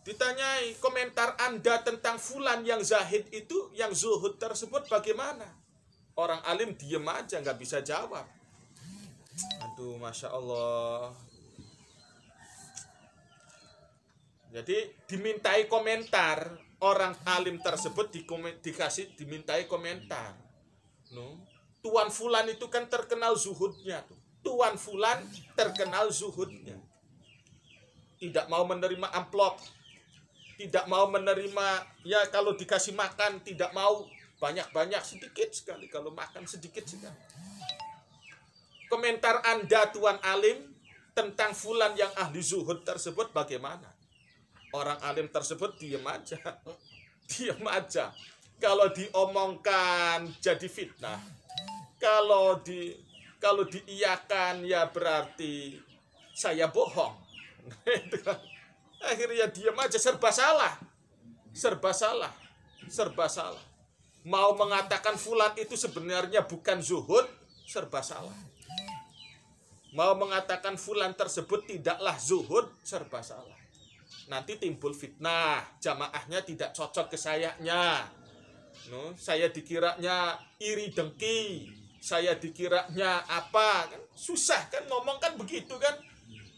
Ditanyai komentar Anda tentang fulan yang zahid itu, yang zuhud tersebut bagaimana? Orang alim diem aja, nggak bisa jawab. Aduh, Masya Allah. Jadi dimintai komentar, orang alim tersebut dimintai komentar. No. Tuan fulan itu kan terkenal zuhudnya tuh. Tuan fulan terkenal zuhudnya. Tidak mau menerima amplop, tidak mau menerima, ya kalau dikasih makan tidak mau banyak-banyak, sedikit sekali, kalau makan sedikit sekali. Komentar Anda Tuan alim tentang fulan yang ahli zuhud tersebut bagaimana? Orang alim tersebut diam aja. Diam aja. Kalau diomongkan jadi fitnah. Kalau diiyakan ya berarti saya bohong. Akhirnya diam aja, serba salah. Serba salah. Serba salah. Mau mengatakan fulan itu sebenarnya bukan zuhud, serba salah. Mau mengatakan fulan tersebut tidaklah zuhud, serba salah. Nanti timbul fitnah, jamaahnya tidak cocok ke sayanya. No, saya dikiranya iri dengki, saya dikiranya apa, kan susah kan ngomong kan begitu kan.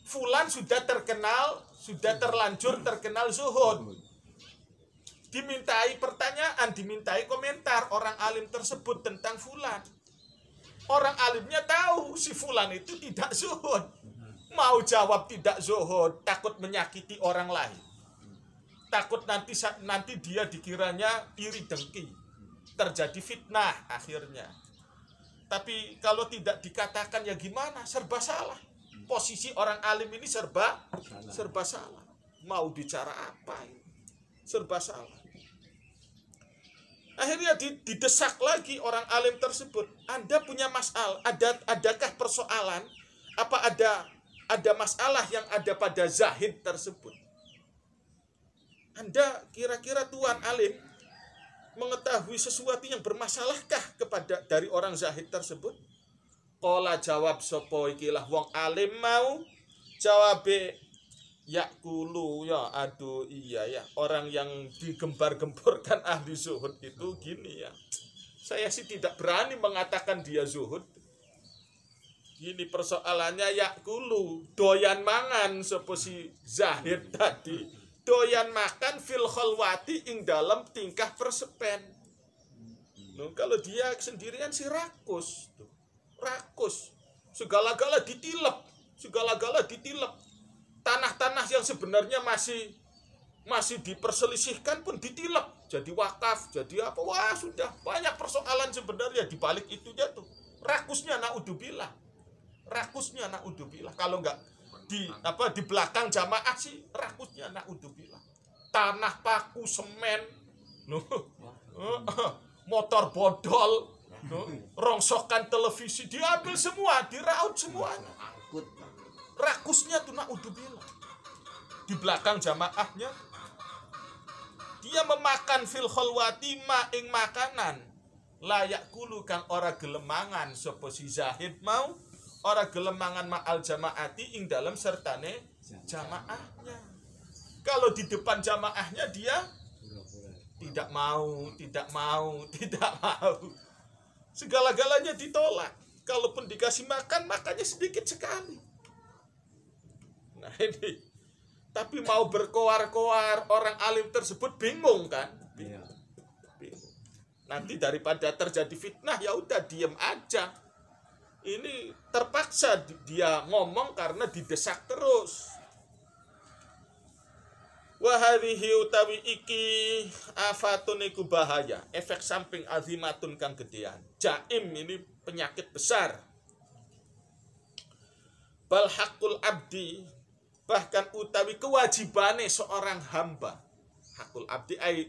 Fulan sudah terkenal, sudah terlanjur terkenal zuhud. Dimintai pertanyaan, dimintai komentar orang alim tersebut tentang fulan. Orang alimnya tahu si fulan itu tidak zuhud. Mau jawab tidak zuhud, takut menyakiti orang lain. Takut nanti dia dikiranya iri dengki. Terjadi fitnah akhirnya. Tapi kalau tidak dikatakan ya gimana? Serba salah. Posisi orang alim ini serba salah. Mau bicara apa ini? Serba salah. Akhirnya didesak lagi orang alim tersebut. Anda punya masalah, adakah persoalan? Apa ada masalah yang ada pada zahid tersebut? Anda kira-kira Tuan alim mengetahui sesuatu yang bermasalahkah dari orang zahid tersebut? Qala jawab sapa ikilah wong alim mau jawabe yakulu, ya aduh iya ya, orang yang digembar-gemborkan ahli zuhud itu gini ya. Saya sih tidak berani mengatakan dia zuhud. Gini persoalannya, yakulu doyan mangan seperti zahid tadi. Doyan makan fil khalwati ing dalam tingkah persepen. Nah, kalau dia sendirian sih rakus tuh. Rakus. Segala-gala ditilep, segala-gala ditilep. Tanah-tanah yang sebenarnya masih diperselisihkan pun ditilep, jadi wakaf, jadi apa? Wah, sudah banyak persoalan sebenarnya di balik itu tuh. Rakusnya naudzubillah. Rakusnya naudzubillah. Kalau enggak di belakang jamaah sih rakusnya naudzubillah. Tanah paku semen, motor bodol, rongsokan televisi diambil semua, diraut semuanya. Rakusnya tuh naudzubillah. Di belakang jamaahnya dia memakan fil khalwati ma ing makanan layak kulu kang ora gelemangan sapa si zahid mau ora gelemangan ma'al jamaati ing dalam sertane jamaahnya. Kalau di depan jamaahnya dia tidak mau. Segala-galanya ditolak. Kalaupun dikasih makan, makannya sedikit sekali. Nah ini, tapi mau berkoar-koar, orang alim tersebut bingung kan? Bingung. Nanti daripada terjadi fitnah, ya udah diem aja. Ini terpaksa dia ngomong karena didesak terus. Wahadhihi utawi iki afatun iku bahaya, efek samping azimatun kang gedean. Jaim ini penyakit besar. Bal hakul abdi, bahkan utawi kewajibane seorang hamba. Hakul abdi ay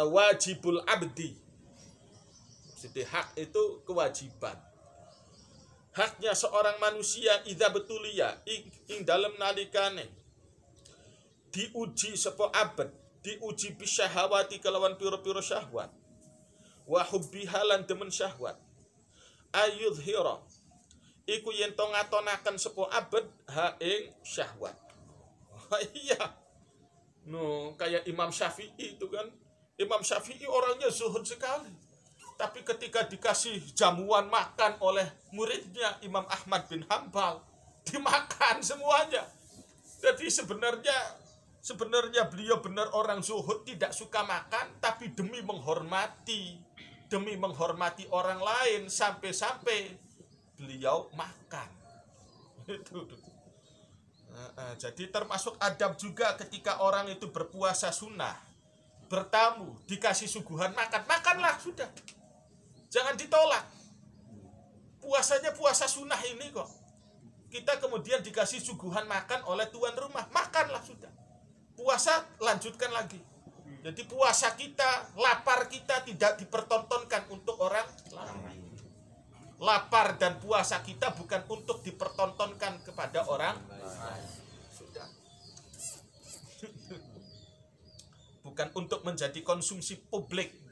wajibul abdi. Jadi hak itu kewajiban. Haknya seorang manusia idza betulia ing dalem nalikane diuji sapa abad, diuji bisyahawati kelawan pira-pira syahwat. Wa hubbiha lan demen syahwat. Ayudhira iku yen to ngatonaken sapa abad ha ing syahwat. Iya. No, kayak Imam Syafi'i itu kan. Imam Syafi'i orangnya zuhud sekali. Tapi ketika dikasih jamuan makan oleh muridnya Imam Ahmad bin Hambal, dimakan semuanya. Jadi sebenarnya beliau benar orang zuhud, tidak suka makan, tapi demi menghormati orang lain sampai-sampai beliau makan. Itu. Jadi termasuk adab juga ketika orang itu berpuasa sunnah, bertamu, dikasih suguhan makan, makanlah sudah. Jangan ditolak. Puasanya puasa sunnah ini kok. Kita kemudian dikasih suguhan makan oleh tuan rumah, makanlah sudah. Puasa lanjutkan lagi. Jadi puasa kita, lapar kita tidak dipertontonkan untuk orang lain. Lapar dan puasa kita bukan untuk dipertontonkan kepada orang lain. Sudah. Bukan untuk menjadi konsumsi publik.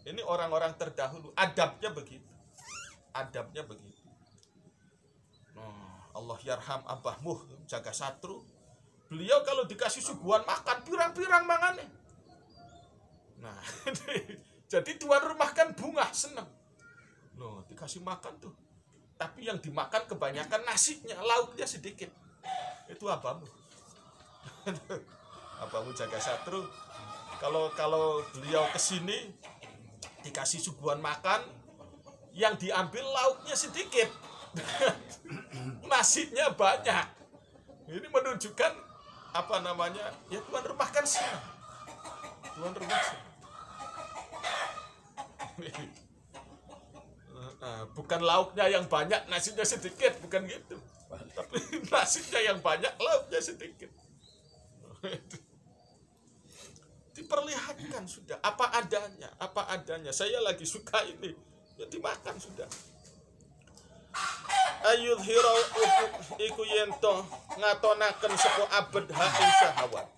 Ini orang-orang terdahulu, adabnya begitu. Adabnya begitu. Allah yarham Abah Muh Jaga Satru. Beliau kalau dikasih suguhan makan, pirang-pirang mangannya. Nah, jadi tuan rumah kan bunga, senang. Loh, dikasih makan tuh. Tapi yang dimakan kebanyakan nasinya, lauknya sedikit. Itu Abah Muh. Abah Muh Jaga Satru. Kalau beliau kesini, dikasih suguhan makan, yang diambil lauknya sedikit, nasinya banyak. Ini menunjukkan ya tuan rumah kan senang. Tuan rumah senang. Bukan lauknya yang banyak, nasinya sedikit, bukan gitu. Tapi nasinya yang banyak, lauknya sedikit. Diperlihatkan sudah apa adanya. Saya lagi suka ini, ya dimakan sudah. Ayudhira iku yento ngatonaken sapa abad haing syahwat.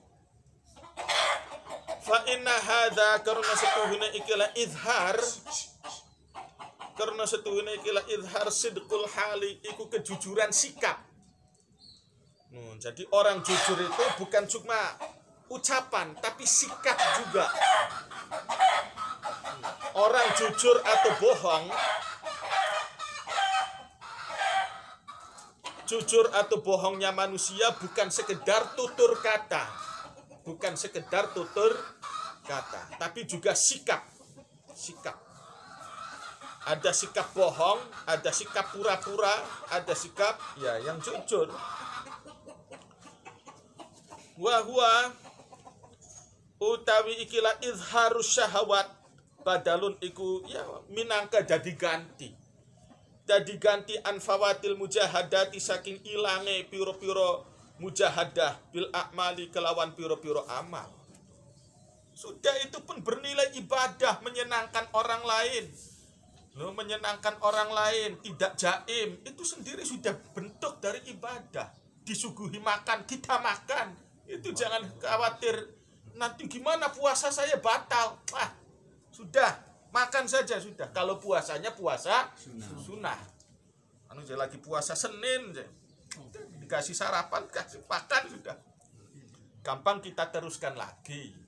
Fa inna hadza karena setuhune ikilah izhar. Karena setuhune ikilah izhar sidqul hali iku kejujuran sikap. Jadi orang jujur itu bukan cuma ucapan, tapi sikap juga. Orang jujur atau bohong, jujur atau bohongnya manusia bukan sekedar tutur kata. Bukan sekedar tutur kata, tapi juga sikap. Sikap. Ada sikap bohong, ada sikap pura-pura, ada sikap yang jujur. Wahwa utawi ikilah izharus syahwat badalun iku minangka jadi ganti anfawatil mujahadati saking ilange piro-piro mujahadah bil a'mali kelawan piro-piro amal. Sudah itu pun bernilai ibadah, menyenangkan orang lain. Menyenangkan orang lain, tidak jaim, itu sendiri sudah bentuk dari ibadah. Disuguhi makan, kita makan. Itu jangan khawatir nanti gimana puasa saya batal. Sudah, makan saja sudah. Kalau puasanya puasa sunnah. Lagi puasa Senin, dikasih sarapan, kasih makan sudah. Gampang kita teruskan lagi.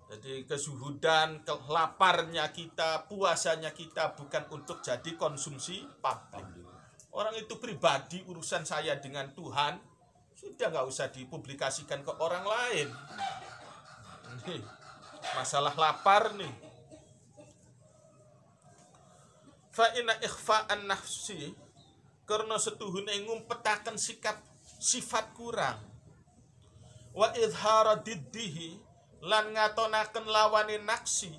Jadi kezuhudan, kelaparnya kita, puasanya kita bukan untuk jadi konsumsi publik. Orang itu pribadi, urusan saya dengan Tuhan, sudah nggak usah dipublikasikan ke orang lain. Nih, masalah lapar nih. Fa inna ikhfa'an nafsi, karena setuhune ngumpetaken sikap sifat kurang. Wa idhara diddihi, lan ngatonaken lawane naksi,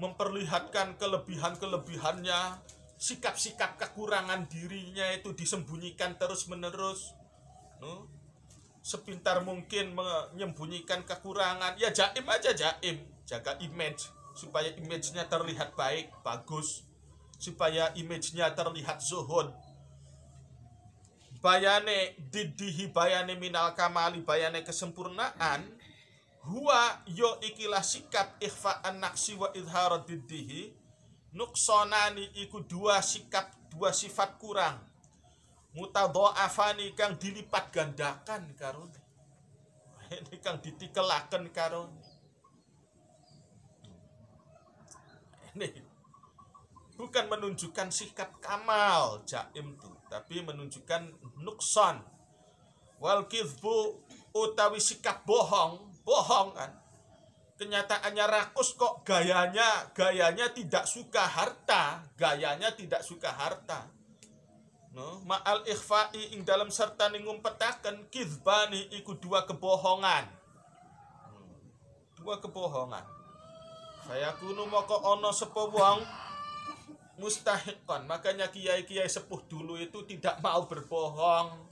memperlihatkan kelebihan-kelebihannya, sikap-sikap kekurangan dirinya itu disembunyikan terus-menerus. Sepintar mungkin menyembunyikan kekurangan, ya jaim aja, jaga image supaya image-nya terlihat baik, bagus, supaya image-nya terlihat zuhud. Bayane didihi, bayane minal kamali, bayane kesempurnaan, huwa yo ikilah sikap ikhfa'an naksi wa idhara didihi, nuksonani iku dua sikap, dua sifat kurang. mutadhaafani kang dilipat gandakan karone. Ini kang ditikelaken karone. Ini bukan menunjukkan sikap kamal jaim itu, tapi menunjukkan nuksan. Wal kizbu utawi sikap bohong kan. Kenyataannya rakus kok gayanya tidak suka harta, No, ma'al ikhfa'i ing dalam serta ngumpetaken kizbani iku dua kebohongan. Saya kuno moko ono sepo wong mustahiqan. Makanya kiai-kiai sepuh dulu itu tidak mau berbohong.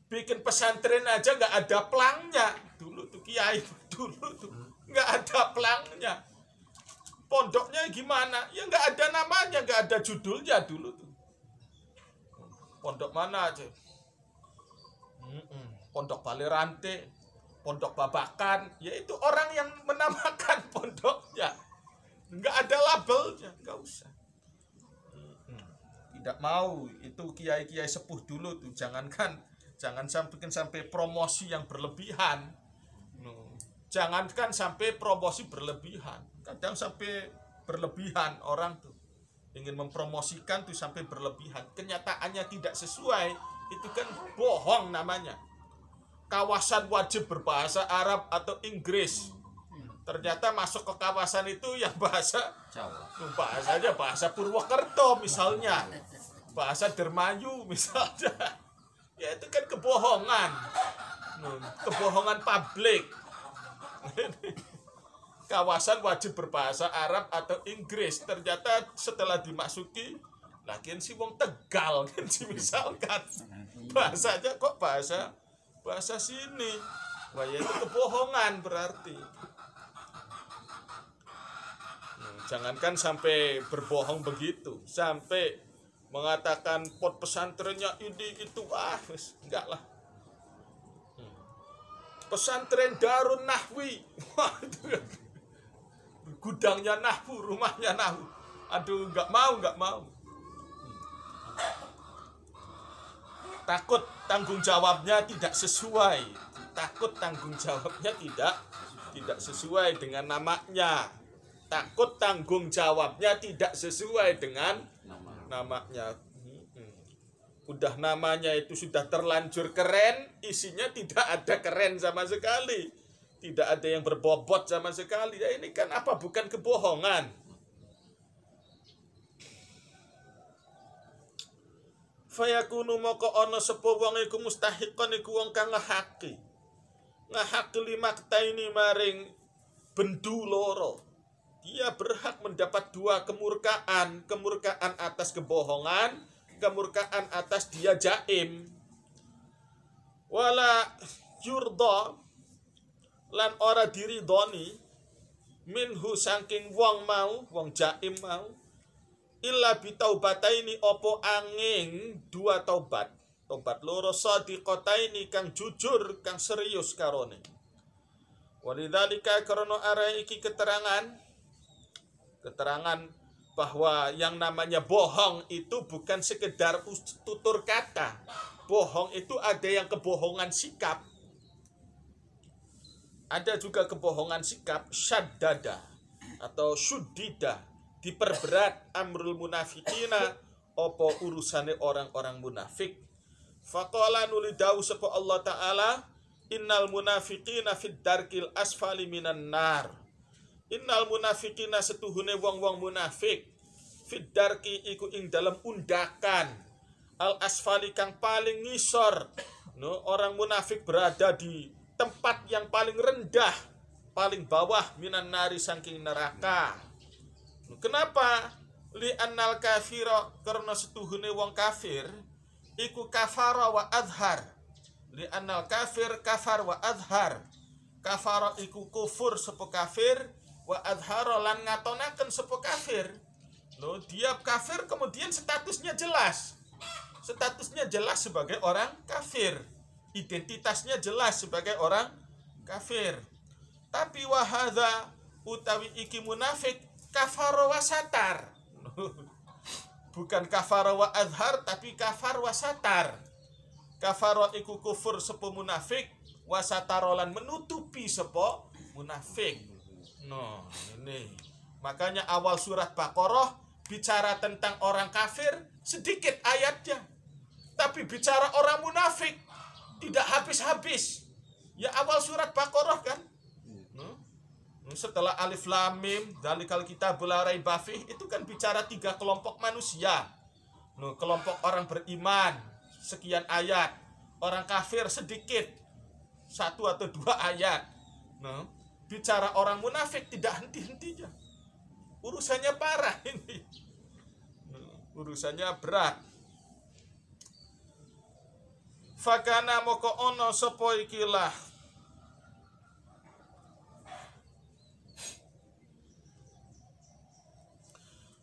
Bikin pesantren aja nggak ada pelangnya. Dulu tuh kiai dulu tuh nggak ada pelangnya. Pondoknya gimana? Ya nggak ada namanya, nggak ada judulnya dulu tuh. Pondok mana aja? Pondok Balirante, Pondok Babakan, yaitu orang yang menamakan pondoknya. Nggak ada labelnya, nggak usah. Tidak mau, itu kiai-kiai sepuh dulu tuh, jangan sampai promosi yang berlebihan. Jangankan sampai promosi berlebihan, kadang sampai berlebihan orang tuh ingin mempromosikan tuh sampai berlebihan, kenyataannya tidak sesuai, itu kan bohong namanya. Kawasan wajib berbahasa Arab atau Inggris, ternyata masuk ke kawasan itu yang bahasa bahasanya bahasa Purwokerto misalnya, bahasa Dermayu misalnya. Ya itu kan kebohongan publik. Kawasan wajib berbahasa Arab atau Inggris, ternyata setelah dimasuki lagian si wong Tegal kan misalkan bahasanya kok bahasa sini. Wah ya itu kebohongan berarti. Jangankan sampai berbohong begitu, sampai mengatakan pot pesantrennya ini itu enggak lah. Pesantren Darun Nahwi, gudangnya nahwu, rumahnya nahwu. Aduh, nggak mau. Takut tanggung jawabnya tidak sesuai. Tidak sesuai dengan namanya. Takut tanggung jawabnya tidak sesuai dengan namanya. Udah namanya itu sudah terlanjur keren, isinya tidak ada keren sama sekali. Tidak ada yang berbobot sama sekali. Ya ini kan apa? Bukan kebohongan. Fayakunu moko ono sepo wong iku mustahiqon iku wong kang ngahaki limaktaini maring bendu loro. Dia berhak mendapat dua kemurkaan atas kebohongan, kemurkaan atas dia jaim. Wala yurda lan ora diridoni minhu saking wong jaim mau illa bitaubataini opo angin dua taubat loro sadiqataini kang jujur kang serius karone. Walidzalika karena arah iki keterangan bahwa yang namanya bohong itu bukan sekedar tutur kata. Bohong itu ada yang kebohongan sikap. Ada juga kebohongan sikap syaddada atau syuddida, diperberat amrul munafikina opo urusane orang-orang munafik. Faqala nulidau sapa Allah Ta'ala innal munafiqina fid darkil asfali minan nar. Innal munafiqina setuhune wong-wong munafik fid darki iku ing dalam undakan al asfali kang paling ngisor. No, orang munafik berada di tempat yang paling rendah, paling bawah minan nari saking neraka. Kenapa? Li annal kafira karena setuhune wong kafir iku kafara wa adhar. Li annal kafir kafar wa adhar. Kafara iku kufur sapa kafir wa adhara lan ngatonaken sapa kafir. Loh, dia kafir kemudian statusnya jelas. Statusnya jelas sebagai orang kafir. Identitasnya jelas sebagai orang kafir. Tapi wahadha utawi iki munafik kafara wa satar. Bukan kafara wa azhar, tapi kafar wa satar. Kafara iku kufur sepo munafik, wa satarolan menutupi sepo munafik. No, ini. Makanya awal surat Baqarah bicara tentang orang kafir sedikit ayatnya. Tapi bicara orang munafik tidak habis-habis. Ya awal surat Baqarah kan. Setelah alif lam mim dzalikal kitabul la raiba fih, itu kan bicara 3 kelompok manusia. Kelompok orang beriman sekian ayat, orang kafir sedikit 1 atau 2 ayat. Bicara orang munafik tidak henti-hentinya. Urusannya parah ini. Urusannya berat. Fakana moko ono sapa ikilah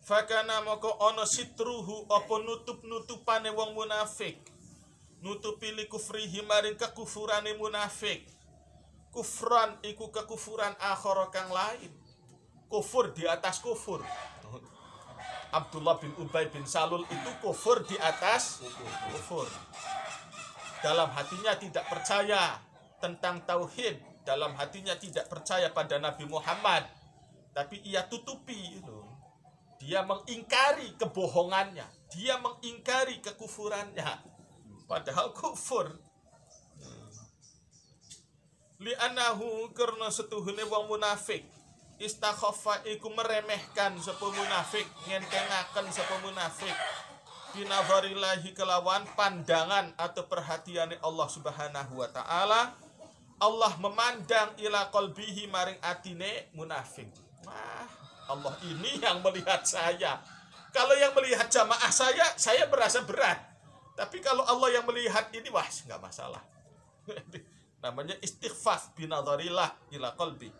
Fakana moko ono sitruhu apa nutup-nutupane wong munafik. Nutupi li kufrihi maring kekufurane munafik. Kufran iku kekufuran akhara kang lain. Kufur di atas kufur. Abdullah bin Ubay bin Salul itu kufur di atas kufur. Dalam hatinya tidak percaya tentang tauhid, dalam hatinya tidak percaya pada Nabi Muhammad, tapi ia tutupi itu. Dia mengingkari kebohongannya, dia mengingkari kekufurannya, padahal kufur. Li'annahu karena setuhune wong munafik istakhaffa iku meremehkan sapa munafik, ngentengaken sapa munafik binazarillahi kelawan pandangan atau perhatiane Allah Subhanahu wa taala. Allah memandang ila qalbihi maring atine munafik. Allah ini yang melihat saya. Kalau yang melihat jamaah saya merasa berat. Tapi kalau Allah yang melihat ini, wah, nggak masalah. Namanya istighfaf binadharillah ila qalbi.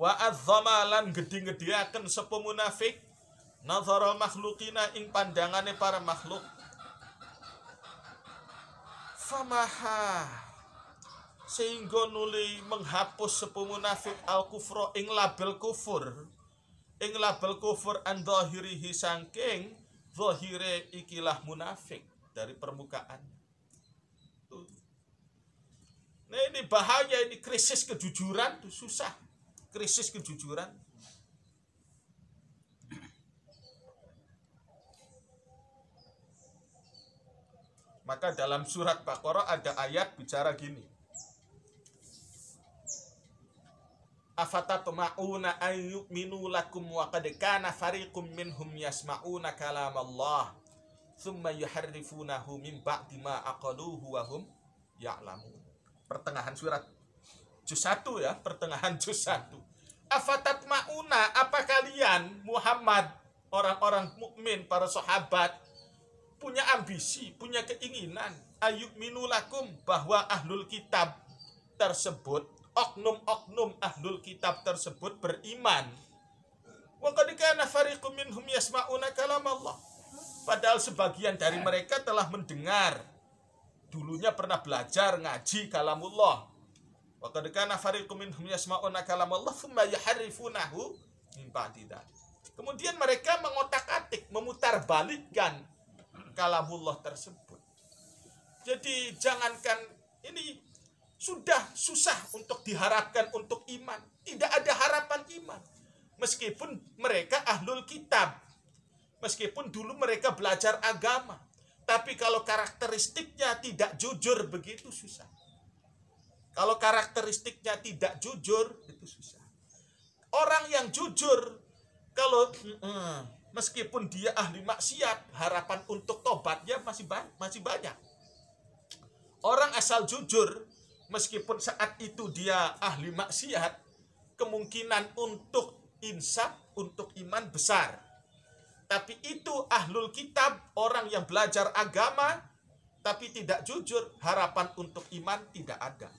Wa azzama lan gedi-gediaken sapa munafik nadharal makhluqina ing pandangane para makhluk. Famaha sehingga nuli menghapus sepo munafik al-kufra ing label kufur an dhahirihi sangking zahire ikilah munafik dari permukaan. Nah ini bahaya, ini krisis kejujuran tuh susah, krisis kejujuran. Maka dalam surat Baqarah ada ayat bicara gini. Afatatma'una an yu'minu lakum wa qad kana fariqum minhum yasma'una kalamallah thumma yuharrifunahu min ba'di ma aqaluhu wa hum ya'lamun. Pertengahan surat juz 1 ya, pertengahan juz 1. Afatatma'una, apa kalian Muhammad, orang-orang mukmin, para sahabat punya ambisi, punya keinginan ayyuminu lakum, bahwa ahlul kitab tersebut, oknum-oknum ahlul kitab tersebut beriman. Wa qad kana fariqum minhum yasma'una kalam Allah. Padahal sebagian dari mereka telah mendengar, dulunya pernah belajar ngaji kalamullah. Wa qad kana fariqum minhum yasma'una kalam Allah thumma yuharrifunahu min ba'di dzalik. Kemudian mereka mengotak-atik, memutarbalikkan kalamullah tersebut. Jadi jangankan ini, sudah susah untuk diharapkan untuk iman. Tidak ada harapan iman. Meskipun mereka ahlul kitab, meskipun dulu mereka belajar agama, tapi kalau karakteristiknya tidak jujur, begitu susah. Kalau karakteristiknya tidak jujur, itu susah. Orang yang jujur, kalau meskipun dia ahli maksiat, harapan untuk tobatnya masih banyak. Orang asal jujur, meskipun saat itu dia ahli maksiat, kemungkinan untuk insaf, untuk iman besar. Tapi itu ahlul kitab, orang yang belajar agama, tapi tidak jujur, harapan untuk iman tidak ada.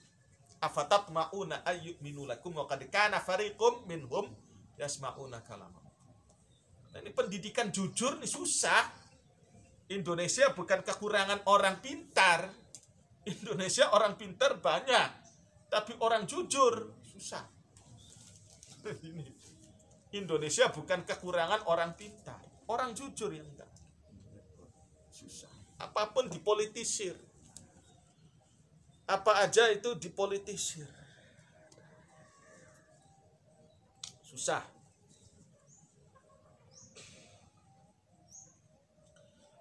Afatatma'una ayyuminu lakum wa qad kana fariqum minhum yasma'una kalamah. Nah, ini pendidikan jujur ini susah. Indonesia bukan kekurangan orang pintar. Indonesia orang pintar banyak, tapi orang jujur susah. Ini Indonesia bukan kekurangan orang pintar. Orang jujur yang enggak. Susah. Apapun dipolitisir. Apa aja itu dipolitisir. Susah.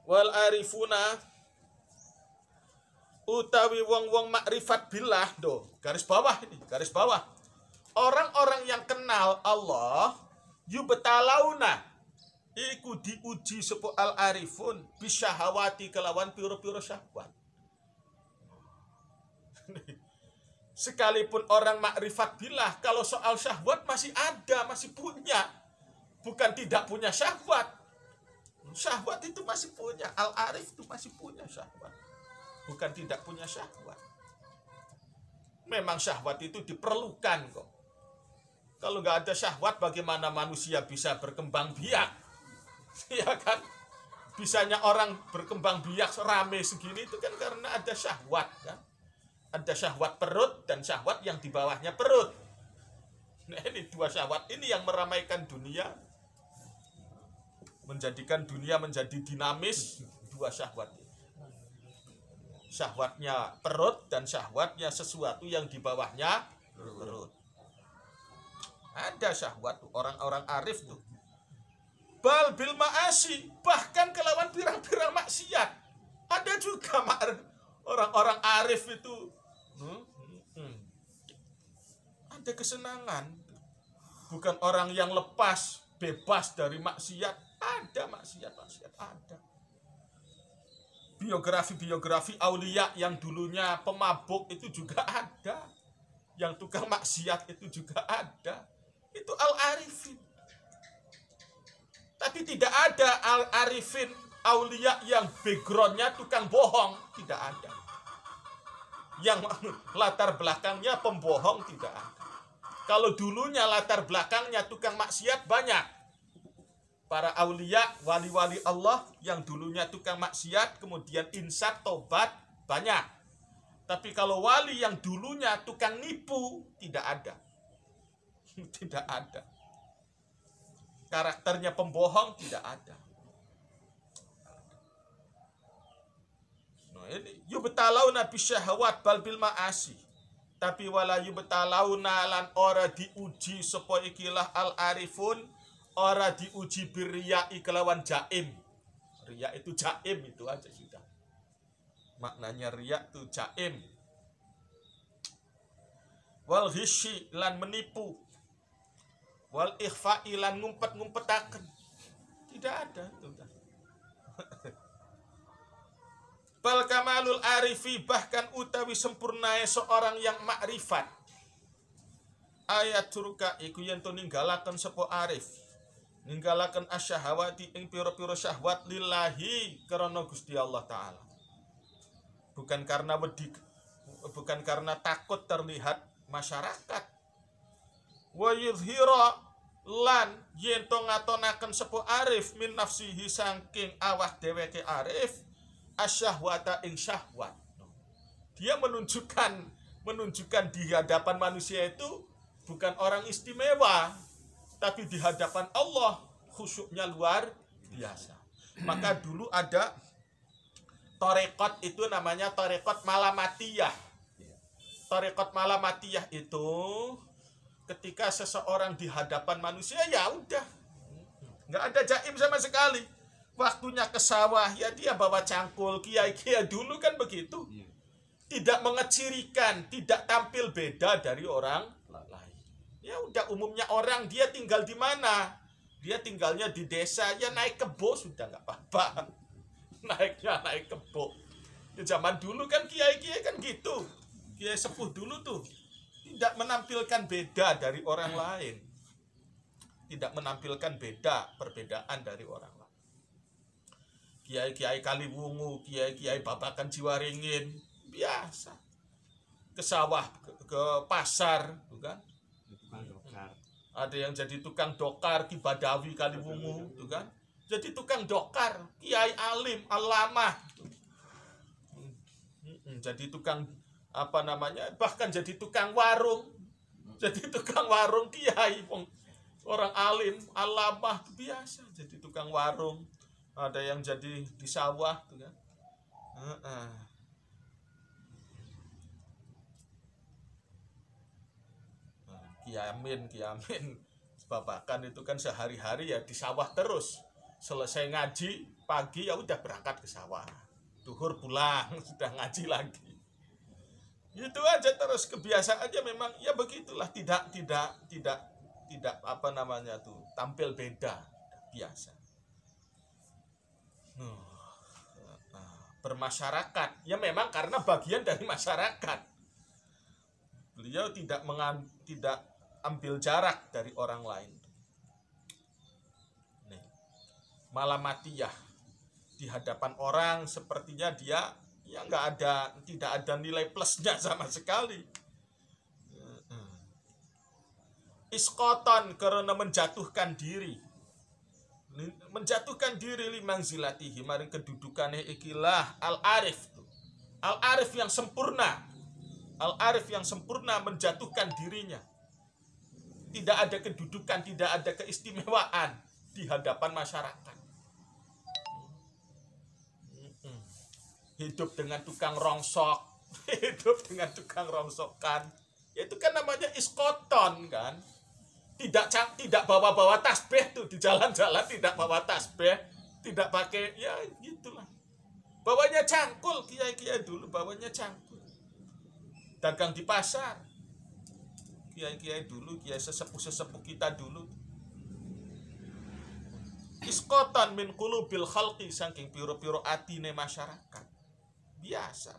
Wal arifuna utawi wong-wong makrifat billah, garis bawah ini, garis bawah. Orang-orang yang kenal Allah yubtalauna iku diuji sepo al arifun bisyahawati kelawan piro-piro syahwat. Sekalipun orang makrifat billah, kalau soal syahwat masih ada, masih punya. Bukan tidak punya syahwat. Syahwat itu masih punya. Al-arif itu masih punya syahwat. Bukan tidak punya syahwat. Memang syahwat itu diperlukan kok. Kalau nggak ada syahwat, bagaimana manusia bisa berkembang biak? Ya kan? Bisanya orang berkembang biak rame segini itu kan karena ada syahwat kan? Ada syahwat perut dan syahwat yang di bawahnya perut. Nah, ini dua syahwat ini yang meramaikan dunia, menjadikan dunia menjadi dinamis. Dua syahwat ini. Syahwatnya perut dan syahwatnya sesuatu yang di bawahnya perut. Ada syahwat tuh, orang-orang arif tuh. Bal bil ma'asi, bahkan kelawan pirang-pirang maksiat. Ada juga orang-orang arif itu ada kesenangan. Bukan orang yang lepas, bebas dari maksiat. Ada maksiat-maksiat, ada. Biografi-biografi aulia yang dulunya pemabuk itu juga ada. Yang tukang maksiat itu juga ada. Itu al-arifin. Tapi tidak ada al-arifin aulia yang backgroundnya tukang bohong. Tidak ada. Yang latar belakangnya pembohong tidak ada. Kalau dulunya latar belakangnya tukang maksiat banyak. Para aulia, wali-wali Allah yang dulunya tukang maksiat, kemudian insaf, tobat, banyak. Tapi kalau wali yang dulunya tukang nipu, tidak ada. Tidak ada. Karakternya pembohong, tidak ada. Ini yubtalauna bisyahawat bal bil ma'asi. Tapi wala yubtalauna lan ora diuji sapa ikilah al arifun, ora diuji birriya kelawan jaim. Riya itu jaim, itu aja sudah. Maknanya riya itu jaim. Wal ghisyi lan menipu. Wal ikhfa'i lan ngumpet-ngumpetaken. Tidak ada itu. Bal kamalul arifi, bahkan utawi sempurnae seorang yang makrifat. Ayat suruka iku yen to ninggalaken sapa arif. Ninggalaken asyahawati ing pira-pira syahwat lillahi karena Gusti Allah taala. Bukan karena wedi, bukan karena takut terlihat masyarakat. Wa yuzhira lan yen to ngatonaken sapa arif min nafsihi saking awak dheweke arif asyahwata ing syahwat. Dia menunjukkan di hadapan manusia itu bukan orang istimewa, tapi di hadapan Allah khusyuknya luar biasa. Maka dulu ada tarekat itu namanya tarekat malamatiyah. Tarekat malamatiyah itu ketika seseorang di hadapan manusia ya udah nggak ada jaim sama sekali. Waktunya ke sawah, ya dia bawa cangkul. Kiai-kiai dulu kan begitu. Tidak mengecirikan, tidak tampil beda dari orang lain. Ya udah, umumnya orang dia tinggal di mana? Dia tinggalnya di desa, ya naik kebo sudah nggak apa-apa. Naik kebo. Ya, zaman dulu kan kiai-kiai kan gitu. Kiai sepuh dulu tuh tidak menampilkan beda dari orang lain. Tidak menampilkan perbedaan dari orang lain. Kiai-kiai Kaliwungu, kiai-kiai Babakan Jiwaringin, biasa. Ke sawah, ke pasar, bukan? Ada yang jadi tukang dokar, Ki Badawi Kaliwungu, bukan? Jadi tukang dokar, kiai alim, alamah. Jadi tukang bahkan jadi tukang warung. Jadi tukang warung kiai. Orang alim, alamah biasa jadi tukang warung, ada yang jadi di sawah tuh kan. Kiamin babakan itu kan sehari-hari ya di sawah terus. Selesai ngaji pagi ya udah berangkat ke sawah, duhur pulang sudah ngaji lagi. Itu aja terus kebiasaannya memang ya begitulah, tidak apa namanya tuh, tampil beda, biasa. Bermasyarakat ya memang karena bagian dari masyarakat. Beliau tidak ambil jarak dari orang lain. Nih, malamatiyah di hadapan orang sepertinya dia ya tidak ada nilai plusnya sama sekali. Iskoton karena menjatuhkan diri limang zilatihi maring kedudukannya ikilah al-arif yang sempurna. Al-arif yang sempurna menjatuhkan dirinya, tidak ada kedudukan, tidak ada keistimewaan di hadapan masyarakat. Hidup dengan tukang rongsok, hidup dengan tukang rongsokan, itu kan namanya iskoton kan. Tidak bawa tasbih tuh di jalan-jalan, tidak bawa tasbih, tidak pakai, ya gitulah. Bawanya cangkul, kiai-kiai dulu bawanya cangkul. Dagang di pasar, kiai-kiai dulu, kiai sesepuh kita dulu. Iskotan min qulubil khalqi, saking piro-piro atine masyarakat. Biasa.